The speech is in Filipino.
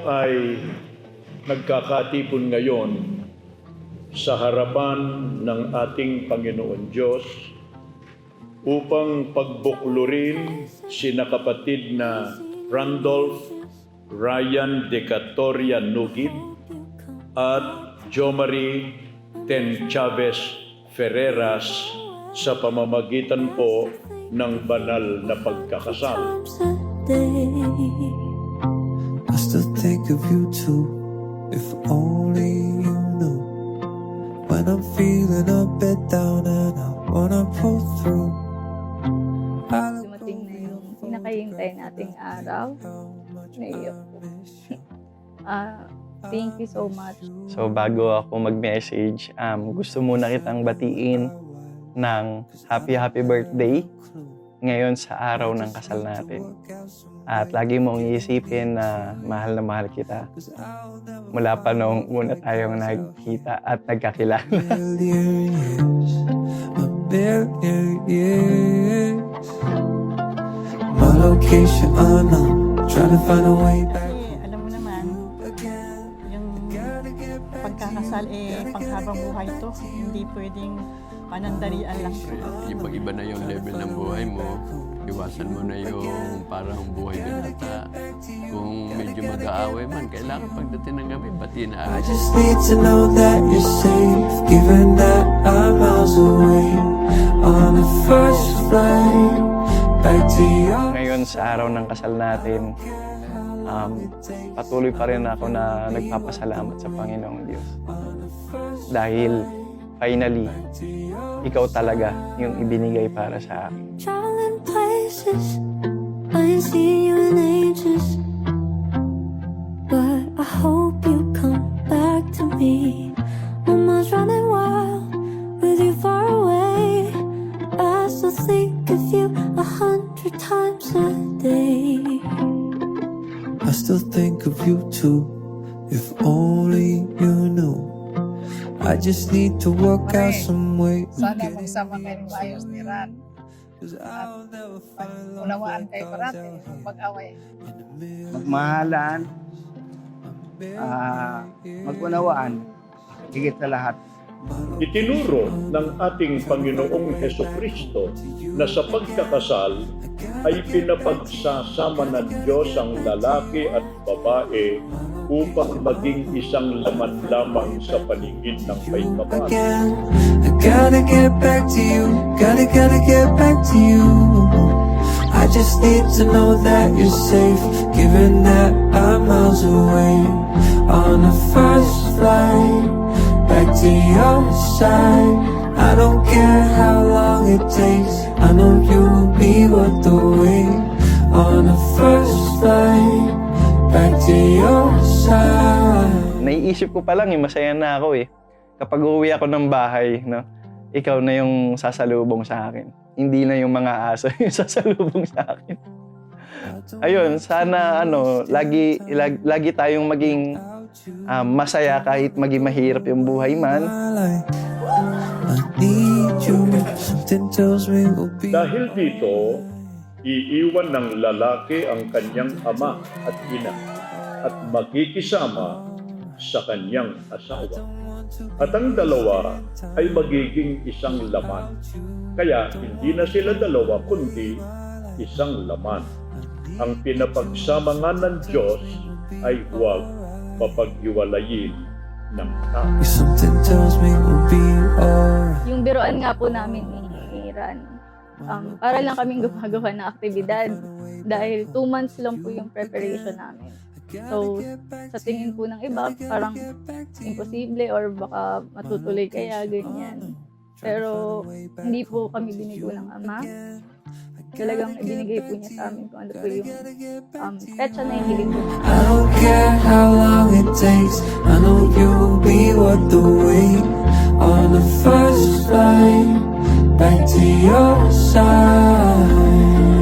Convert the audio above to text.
ay nagkakatipon ngayon sa harapan ng ating Panginoon Diyos upang pagbuklurin sina kapatid na Randolph Ryan Decatoria Nugid at Jomari Ten Chavez Ferreras sa pamamagitan po ng banal na pagkakasal. I still think of you too, if only you knew. When I'm feeling a bit down and I wanna pull through. Dumating na yung pinakahintay nating araw. Naiyak po. Thank you so much. So bago ako mag-message, gusto muna kitang batiin ng happy birthday ngayon sa araw ng kasal natin. At lagi mong iisipin na mahal kita. Mula pa nung una tayong nagkita at nagkakilala. A billion years. My location unknown, trying to find a way back. Alam mo naman, yung pagkakasal panghabang buhay to. Hindi pwedeng panandalian lang. Yung pag-iba na yung level ng buhay mo, iwasan mo na yung parang buhay binata. Kung medyo mag-aaway man, kailangan pagdating ng gabi, bati na I just need to know that you're safe, given that I'm miles away on the first flight back to your. Ngayon sa araw ng kasal natin, patuloy pa rin ako na nagpapasalamat sa Panginoong Diyos. Dahil finally, ikaw talaga yung ibinigay para sa akin. Traveling places, I ain't seen you in ages, but I hope you come back to me. Mama's running wild with you far away. I still think of you 100 times a day. I still think of you too, if only you knew. I just need to work out some way. Sana magsama kayo ng maayos ni Ran. At unawaan kayo parati, pag-away. Magmahalan, mag-unawaan, higit sa lahat. Itinuro ng ating Panginoong Hesukristo na sa pagkakasal ay pinapagsasama ng Diyos ang lalaki at babae upang maging isang laman lamang sa paligid ng may kapal. I gotta get back to you, gotta get back to you. I just need to know that you're safe, given that I'm miles away on the first flight back to your side. I don't care how long it takes, I know you'll be worth the wait on the first flight back to your side. Naiisip ko pa lang, masaya na ako eh. Kapag uuwi ako ng bahay, no, ikaw na yung sasalubong sa akin. Hindi na yung mga aso yung sasalubong sa akin. Ayun, sana lagi tayong maging masaya kahit maging mahirap yung buhay man. Dahil dito, iiwan ng lalaki ang kanyang ama at ina at makikisama sa kanyang asawa. At ang dalawa ay magiging isang laman. Kaya hindi na sila dalawa kundi isang laman. Ang pinapagsama nga ng Diyos ay huwag papaghiwalayin ng tao. Yung biruan nga po namin ni Ran, para lang kaming gumagawa ng aktibidad dahil 2 months lang po yung preparation namin. So, sa tingin po ng iba, parang imposible or baka matutuloy kaya, ganyan. Pero, hindi po kami binigo ng Ama. Talagang ibinigay po niya sa amin kung ano po yung petsa na hiling po. I don't care how long it takes, I know you'll be worth the wait on the first flight back to your side.